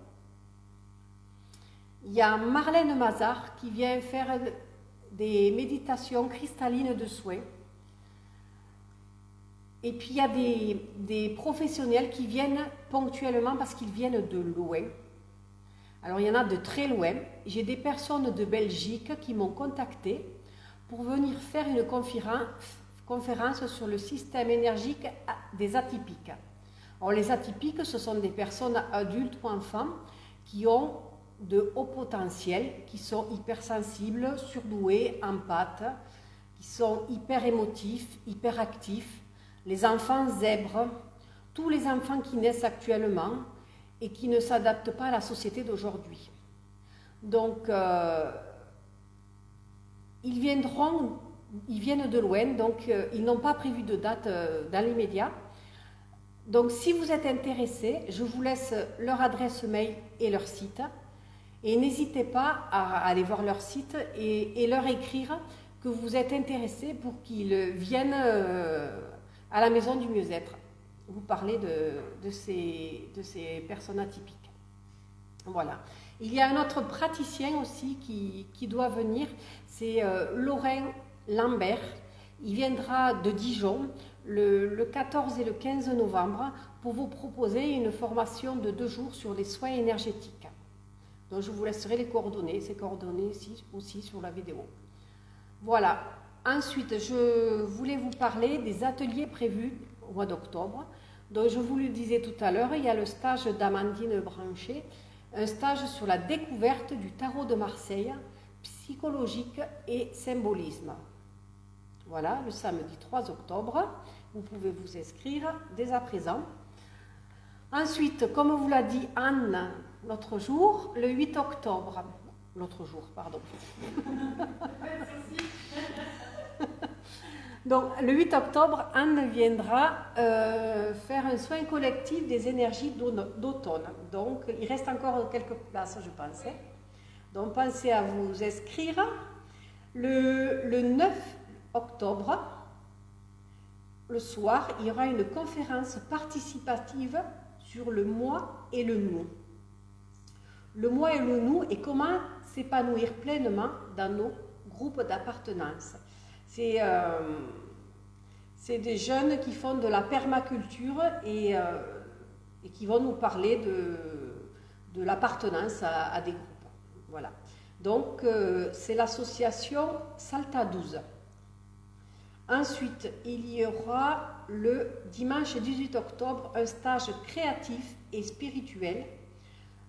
Il y a Marlène Mazar qui vient faire des méditations cristallines de soins. Et puis il y a des professionnels qui viennent ponctuellement parce qu'ils viennent de loin. Alors il y en a de très loin. J'ai des personnes de Belgique qui m'ont contacté pour venir faire une conférence sur le système énergique des atypiques. Alors, les atypiques, ce sont des personnes adultes ou enfants qui ont de hauts potentiels, qui sont hypersensibles, surdoués, empathes, qui sont hyper émotifs, hyperactifs, les enfants zèbres, tous les enfants qui naissent actuellement et qui ne s'adaptent pas à la société d'aujourd'hui. Donc, ils viennent de loin, donc ils n'ont pas prévu de date dans l'immédiat. Donc, si vous êtes intéressés, je vous laisse leur adresse mail et leur site. Et n'hésitez pas à aller voir leur site et leur écrire que vous êtes intéressés pour qu'ils viennent à la maison du mieux-être. Vous parlez de ces personnes atypiques. Voilà. Il y a un autre praticien aussi qui doit venir, c'est Laurent Lambert. Il viendra de Dijon le 14 et le 15 novembre pour vous proposer une formation de 2 jours sur les soins énergétiques. Donc je vous laisserai ces coordonnées aussi sur la vidéo. Voilà. Ensuite, je voulais vous parler des ateliers prévus au mois d'octobre. Donc je vous le disais tout à l'heure, il y a le stage d'Amandine Branché, un stage sur la découverte du tarot de Marseille, psychologique et symbolisme. Voilà, le samedi 3 octobre, vous pouvez vous inscrire dès à présent. Ensuite, comme vous l'a dit Anne l'autre jour, le 8 octobre, Donc, le 8 octobre, Anne viendra faire un soin collectif des énergies d'automne. Donc, il reste encore quelques places, je pense. Donc, pensez à vous inscrire. Le 9 octobre, le soir, il y aura une conférence participative sur le moi et le nous. Le moi et le nous et comment s'épanouir pleinement dans nos groupes d'appartenance. C'est des jeunes qui font de la permaculture et qui vont nous parler de l'appartenance à des groupes. Voilà. Donc, c'est l'association Salta 12. Ensuite, il y aura le dimanche 18 octobre un stage créatif et spirituel.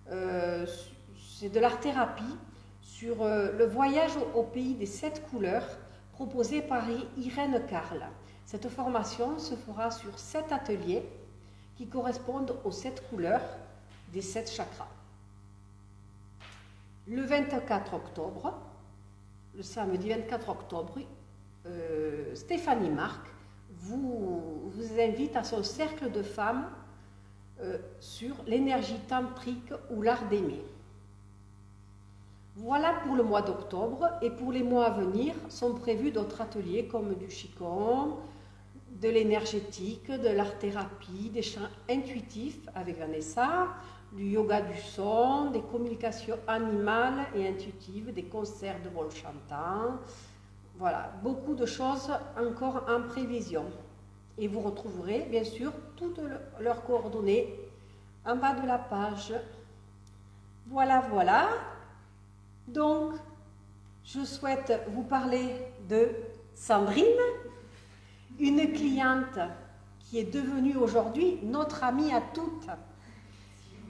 C'est de l'art-thérapie sur le voyage au pays des 7 couleurs proposé par Irène Carl. Cette formation se fera sur 7 ateliers qui correspondent aux 7 couleurs des 7 chakras. Le 24 octobre, le samedi 24 octobre, Stéphanie Marc vous invite à son cercle de femmes sur l'énergie tantrique ou l'art d'aimer. Voilà pour le mois d'octobre et pour les mois à venir sont prévus d'autres ateliers comme du Qigong, de l'énergétique, de l'art-thérapie, des chants intuitifs avec Vanessa, du yoga du son, des communications animales et intuitives, des concerts de vol chantant. Voilà, beaucoup de choses encore en prévision. Et vous retrouverez bien sûr toutes leurs coordonnées en bas de la page. Voilà, voilà. Donc, je souhaite vous parler de Sandrine, une cliente qui est devenue aujourd'hui notre amie à toutes.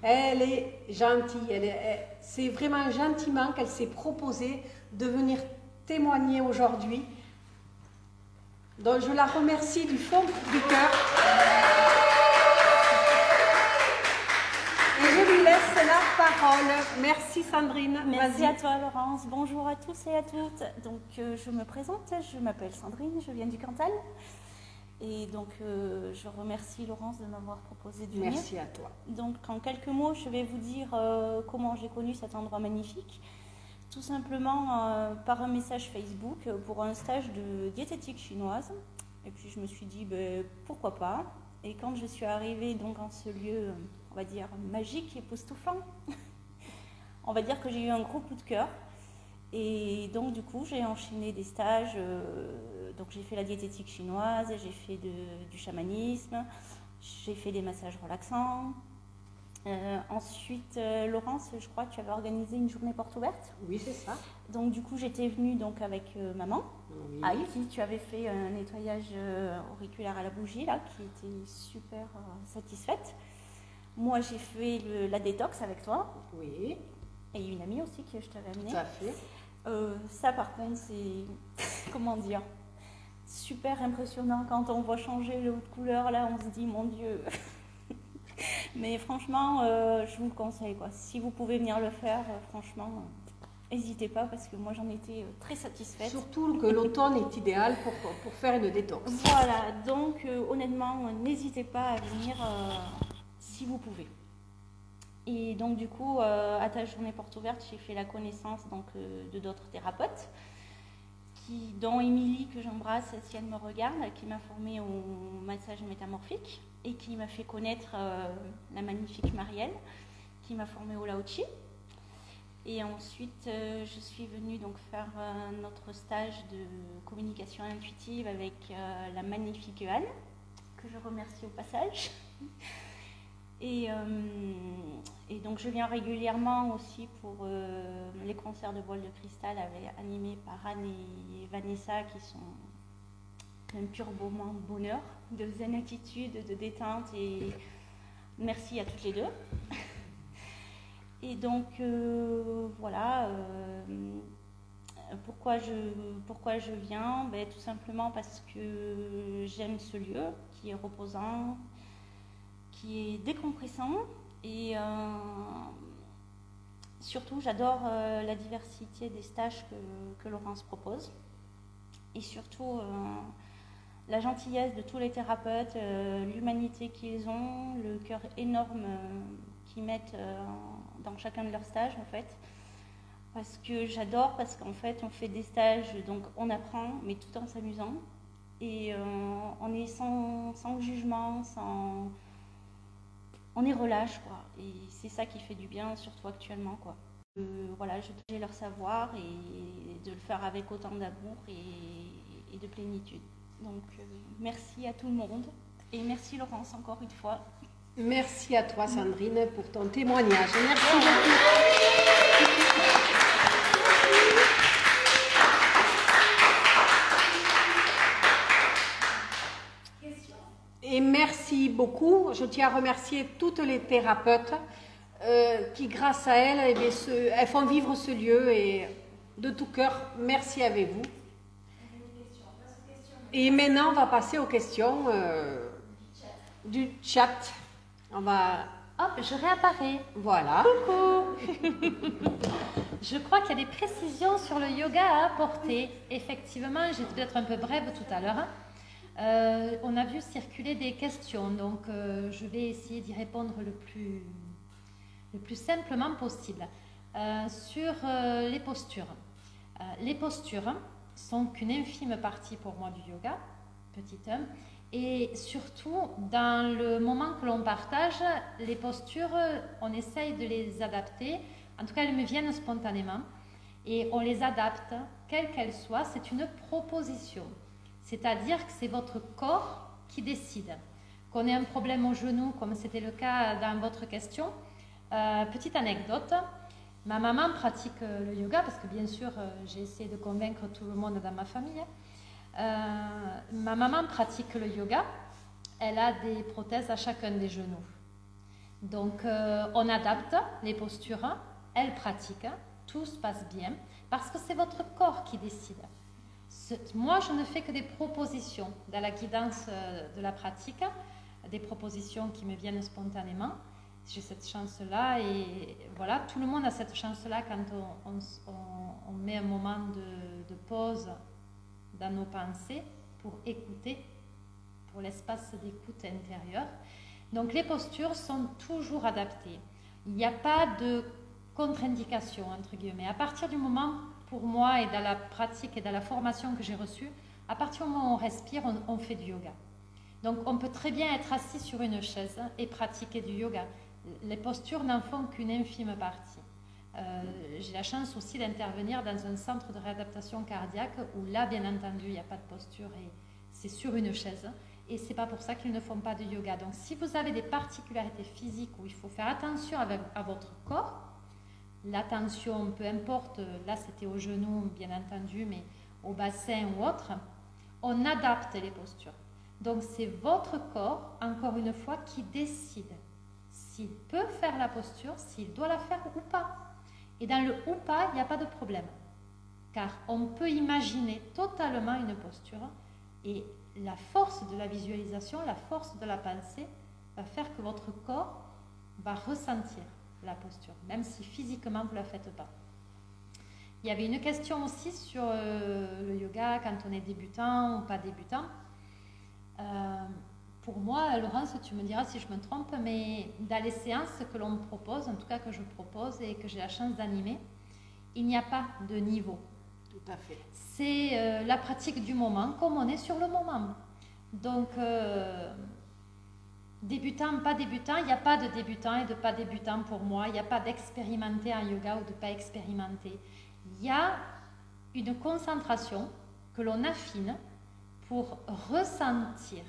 Elle est gentille, c'est vraiment gentiment qu'elle s'est proposée de venir témoigner aujourd'hui. Donc je la remercie du fond du cœur. Et je lui laisse la parole. Merci Sandrine. Merci à toi Laurence. Bonjour à tous et à toutes. Donc je me présente, je m'appelle Sandrine, je viens du Cantal. Et donc je remercie Laurence de m'avoir proposé de venir. Merci à toi. Donc en quelques mots, je vais vous dire comment j'ai connu cet endroit magnifique. Tout simplement par un message Facebook pour un stage de diététique chinoise. Et puis je me suis dit pourquoi pas. Et quand je suis arrivée donc en ce lieu, on va dire magique et époustouflant, on va dire que j'ai eu un gros coup de cœur. Et donc du coup j'ai enchaîné des stages. Donc j'ai fait la diététique chinoise, j'ai fait du chamanisme, j'ai fait des massages relaxants. Ensuite, Laurence, je crois que tu avais organisé une journée porte ouverte. Oui, c'est ça. Donc du coup, j'étais venue donc, avec maman. Oui. À qui tu avais fait un nettoyage auriculaire à la bougie, là, qui était super satisfaite. Moi, j'ai fait la détox avec toi. Oui, Et une amie aussi que je t'avais amenée. tout à fait. Ça, par contre, c'est... comment dire, super impressionnant quand on voit changer le haut de couleur. Là, on se dit, mon Dieu. Mais franchement, je vous le conseille, quoi. Si vous pouvez venir le faire, franchement, n'hésitez pas parce que moi, j'en étais très satisfaite. Surtout que l'automne est idéal pour faire une détox. Voilà, donc honnêtement, n'hésitez pas à venir si vous pouvez. Et donc du coup, à ta journée porte ouverte, j'ai fait la connaissance donc, de d'autres thérapeutes, dont Émilie, que j'embrasse si elle me regarde, qui m'a formée au massage métamorphique et qui m'a fait connaître la magnifique Marielle, qui m'a formée au Lao-Chi. Et ensuite, je suis venue donc faire notre stage de communication intuitive avec la magnifique Anne, que je remercie au passage. Et donc, je viens régulièrement aussi pour les concerts de boîle de cristal animés par Anne et Vanessa, qui sont un pur moment de bonheur, de zen attitude, de détente. Et merci à toutes les deux. Et donc, voilà, pourquoi je viens? Ben, tout simplement parce que j'aime ce lieu qui est reposant, qui est décompressant et surtout, j'adore la diversité des stages que Laurence propose et surtout la gentillesse de tous les thérapeutes, l'humanité qu'ils ont, le cœur énorme qu'ils mettent dans chacun de leurs stages en fait, parce que j'adore, parce qu'en fait on fait des stages, donc on apprend mais tout en s'amusant et on est sans jugement, on est relâche quoi, et c'est ça qui fait du bien surtout actuellement quoi. Voilà, je partage leur savoir et de le faire avec autant d'amour et de plénitude. Donc merci à tout le monde et merci Laurence encore une fois. Merci à toi Sandrine pour ton témoignage. Merci beaucoup. Et merci beaucoup. Je tiens à remercier toutes les thérapeutes qui, grâce à elles, eh bien, elles font vivre ce lieu et de tout cœur, merci avec vous. Et maintenant, on va passer aux questions du chat. On va... Hop, je réapparais. Voilà. Coucou. Je crois qu'il y a des précisions sur le yoga à apporter. Effectivement, j'étais peut-être un peu brève tout à l'heure. On a vu circuler des questions, donc je vais essayer d'y répondre le plus simplement possible. Sur les postures. Les postures sont qu'une infime partie pour moi du yoga, petit 1. Et surtout, dans le moment que l'on partage, les postures, on essaye de les adapter. En tout cas, elles me viennent spontanément. Et on les adapte, quelles qu'elles soient. C'est une proposition. C'est-à-dire que c'est votre corps qui décide. Qu'on ait un problème au genou, comme c'était le cas dans votre question. Petite anecdote. Ma maman pratique le yoga, parce que bien sûr, j'ai essayé de convaincre tout le monde dans ma famille. Ma maman pratique le yoga, elle a des prothèses à chacun des genoux. Donc on adapte les postures, elle pratique, tout se passe bien, parce que c'est votre corps qui décide. Moi, je ne fais que des propositions dans la guidance de la pratique, des propositions qui me viennent spontanément. J'ai cette chance-là et voilà, tout le monde a cette chance-là quand on met un moment de pause dans nos pensées pour écouter, pour l'espace d'écoute intérieur. Donc les postures sont toujours adaptées. Il n'y a pas de contre-indication, entre guillemets. À partir du moment, pour moi, et dans la pratique et dans la formation que j'ai reçue, à partir du moment où on respire, on fait du yoga. Donc on peut très bien être assis sur une chaise et pratiquer du yoga. Les postures n'en font qu'une infime partie. J'ai la chance aussi d'intervenir dans un centre de réadaptation cardiaque où là, bien entendu, il n'y a pas de posture et c'est sur une chaise. et c'est pas pour ça qu'ils ne font pas de yoga. Donc si vous avez des particularités physiques où il faut faire attention à votre corps, l'attention, peu importe, là c'était au genou bien entendu, mais au bassin ou autre, on adapte les postures. Donc c'est votre corps, encore une fois, qui décide s'il peut faire la posture, s'il doit la faire ou pas. Et dans le ou pas, il n'y a pas de problème. Car on peut imaginer totalement une posture et la force de la visualisation, la force de la pensée va faire que votre corps va ressentir la posture, même si physiquement vous ne la faites pas. Il y avait une question aussi sur le yoga quand on est débutant ou pas débutant. Pour moi, Laurence, tu me diras si je me trompe, mais dans les séances que l'on propose, en tout cas que je propose et que j'ai la chance d'animer, il n'y a pas de niveau. Tout à fait. C'est la pratique du moment, comme on est sur le moment. Donc, débutant, pas débutant, il n'y a pas de débutant et de pas débutant pour moi. Il n'y a pas d'expérimenter en yoga ou de pas expérimenter. Il y a une concentration que l'on affine pour ressentir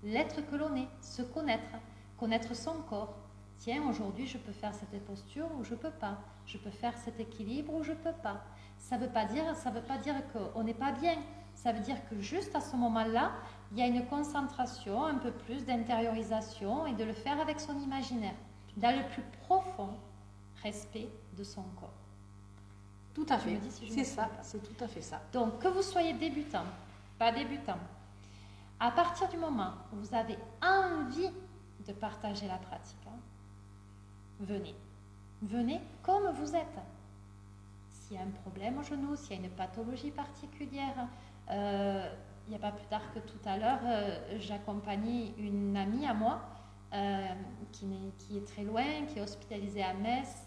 l'être que l'on est, se connaître son corps. Tiens, aujourd'hui, je peux faire cette posture ou je ne peux pas. Je peux faire cet équilibre ou je ne peux pas. Ça ne veut pas dire qu'on n'est pas bien. Ça veut dire que juste à ce moment-là, il y a une concentration, un peu plus d'intériorisation et de le faire avec son imaginaire, dans le plus profond respect de son corps. Tout à Tu fait. me dis si je C'est me ça, trompe pas. c'est tout à fait ça. Donc, que vous soyez débutant, pas débutant, à partir du moment où vous avez envie de partager la pratique, venez. Venez comme vous êtes. S'il y a un problème au genou, s'il y a une pathologie particulière, il n'y a pas plus tard que tout à l'heure, j'accompagnais une amie à moi qui est très loin, qui est hospitalisée à Metz,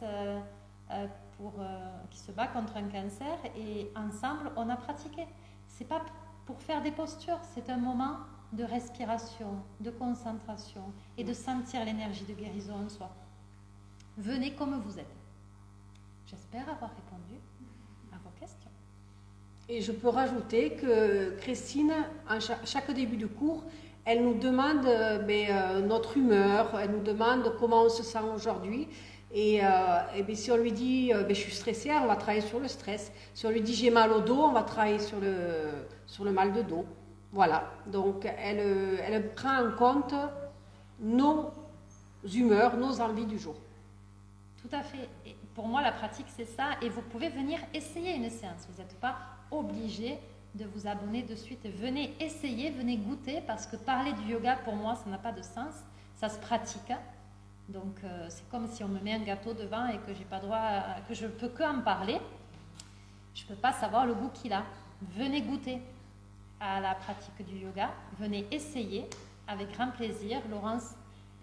qui se bat contre un cancer, et ensemble, on a pratiqué. C'est pas pour faire des postures, c'est un moment de respiration, de concentration et de sentir l'énergie de guérison en soi. Venez comme vous êtes. J'espère avoir répondu à vos questions. Et je peux rajouter que Christine, à chaque début de cours, elle nous demande notre humeur, elle nous demande comment on se sent aujourd'hui. Et si on lui dit je suis stressée, on va travailler sur le stress. Si on lui dit j'ai mal au dos, on va travailler sur le mal de dos. Voilà, donc elle prend en compte nos humeurs, nos envies du jour. Tout à fait. Et pour moi, la pratique, c'est ça. Et vous pouvez venir essayer une séance. Vous n'êtes pas obligé de vous abonner de suite. Venez essayer, venez goûter, parce que parler du yoga, pour moi, ça n'a pas de sens. Ça se pratique. Donc, c'est comme si on me met un gâteau devant et que j'ai pas droit, que je peux que en parler. Je peux pas savoir le goût qu'il a. Venez goûter à la pratique du yoga. Venez essayer avec grand plaisir. Laurence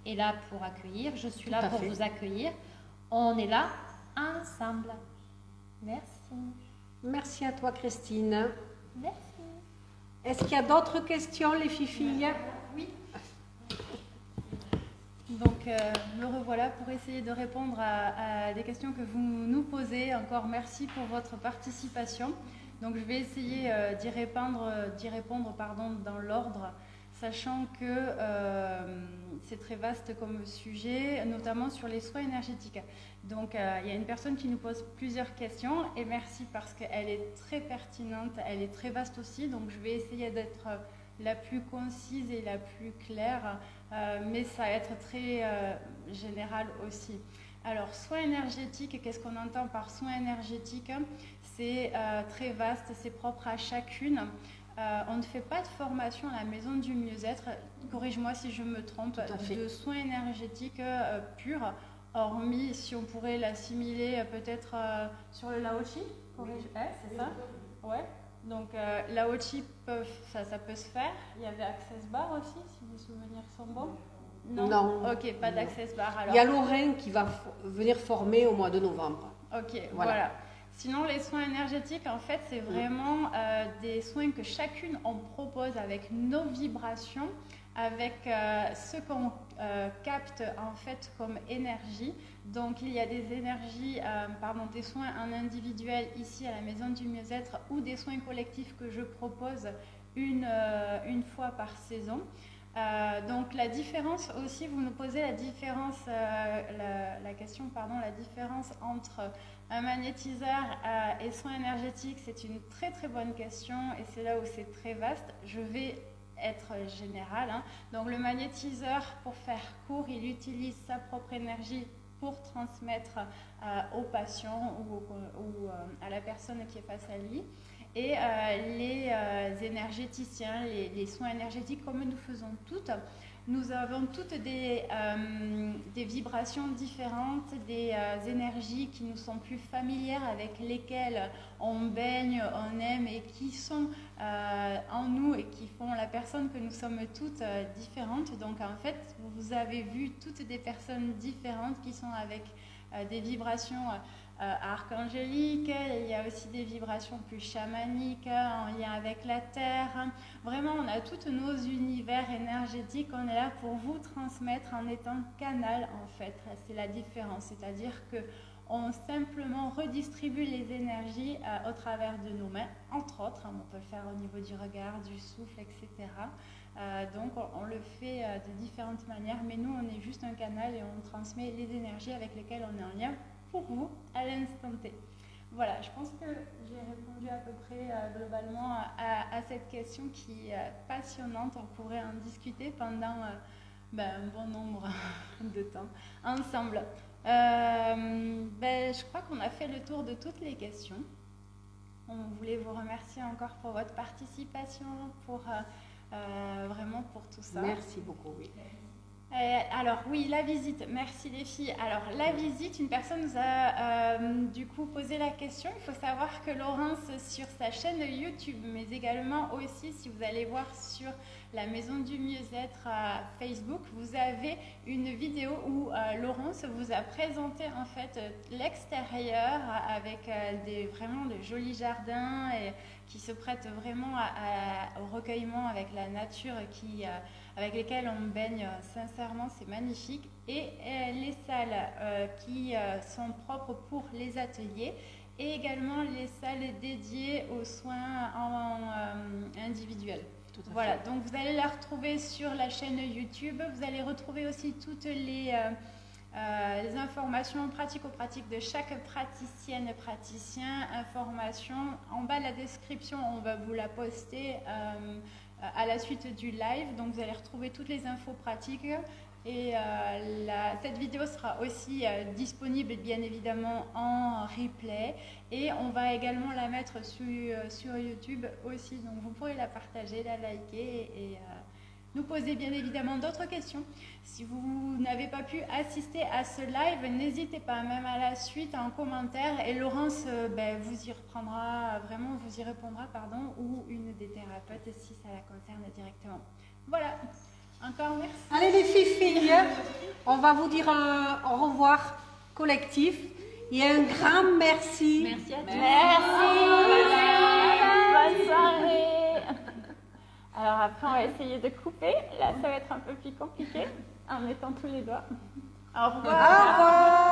est là pour accueillir. Je suis là pour vous accueillir. On est là ensemble. Merci. Merci à toi, Christine. Merci. Est-ce qu'il y a d'autres questions, les filles? Oui. Donc, me revoilà pour essayer de répondre à des questions que vous nous posez. Encore merci pour votre participation. Donc, je vais essayer d'y répondre dans l'ordre, sachant que c'est très vaste comme sujet, notamment sur les soins énergétiques. Donc, il y a une personne qui nous pose plusieurs questions, et merci parce qu'elle est très pertinente, elle est très vaste aussi. Donc, je vais essayer d'être la plus concise et la plus claire, mais ça va être très général aussi. Alors, soins énergétiques, qu'est-ce qu'on entend par soins énergétiques? C'est très vaste, c'est propre à chacune. On ne fait pas de formation à la Maison du Mieux-être, corrige-moi si je me trompe, de soins énergétiques purs, hormis si on pourrait l'assimiler peut-être sur le Lao-Chi, c'est ça? Ouais. Donc Lao-Chi, ça peut se faire. Il y avait Access Bar aussi, si mes souvenirs sont bons. Non. Ok, pas d'Access Bar alors. Il y a Lorraine qui va venir former au mois de novembre. Ok, voilà. Sinon, les soins énergétiques, en fait, c'est vraiment des soins que chacune on propose avec nos vibrations, avec ce qu'on capte en fait comme énergie. Donc, il y a des énergies, des soins en individuel ici à la Maison du Mieux-être ou des soins collectifs que je propose une fois par saison. Donc la différence aussi, vous nous posez la différence, la question, la différence entre un magnétiseur et soin énergétique, c'est une très très bonne question et c'est là où c'est très vaste. Je vais être générale. Donc le magnétiseur, pour faire court, il utilise sa propre énergie pour transmettre au patient ou à la personne qui est face à lui. Et les énergéticiens, les soins énergétiques, comme nous faisons toutes, nous avons toutes des vibrations différentes, des énergies qui nous sont plus familières, avec lesquelles on baigne, on aime et qui sont en nous et qui font la personne que nous sommes toutes différentes. Donc en fait, vous avez vu toutes des personnes différentes qui sont avec des vibrations archangéliques, il y a aussi des vibrations plus chamaniques en lien avec la terre. Vraiment, on a tous nos univers énergétiques, on est là pour vous transmettre en étant canal en fait. C'est la différence, c'est-à-dire que on simplement redistribue les énergies au travers de nos mains, entre autres. On peut le faire au niveau du regard, du souffle, etc. Donc on le fait de différentes manières, mais nous on est juste un canal et on transmet les énergies avec lesquelles on est en lien pour vous à l'instant T. Voilà, je pense que j'ai répondu à peu près globalement à cette question qui est passionnante. On pourrait en discuter pendant un bon nombre de temps ensemble. Je crois qu'on a fait le tour de toutes les questions. On voulait vous remercier encore pour votre participation, vraiment pour tout ça. Merci beaucoup, oui. Alors oui, la visite, merci les filles. Alors la visite, une personne nous a du coup posé la question. Il faut savoir que Laurence sur sa chaîne YouTube, mais également aussi si vous allez voir sur la Maison du Mieux-être à Facebook, vous avez une vidéo où Laurence vous a présenté en fait l'extérieur avec vraiment de jolis jardins et qui se prêtent vraiment au recueillement avec la nature avec lesquelles on baigne sincèrement, c'est magnifique. Et les salles qui sont propres pour les ateliers et également les salles dédiées aux soins individuels. Voilà, donc vous allez la retrouver sur la chaîne YouTube. Vous allez retrouver aussi toutes les informations pratico-pratiques de chaque praticienne et praticien. Informations en bas de la description, on va vous la poster à la suite du live. Donc vous allez retrouver toutes les infos pratiques. Et cette vidéo sera aussi disponible bien évidemment en replay et on va également la mettre sur YouTube aussi, donc vous pourrez la partager, la liker et nous poser bien évidemment d'autres questions. Si vous n'avez pas pu assister à ce live, n'hésitez pas, même à la suite en commentaire et Laurence vous y répondra ou une des thérapeutes si ça la concerne directement. Voilà. Encore merci. Allez les filles, on va vous dire au revoir collectif et un grand merci. Merci à tous. Bonne soirée. Alors après, on va essayer de couper. Là, ça va être un peu plus compliqué en mettant tous les doigts. Au revoir. Au revoir.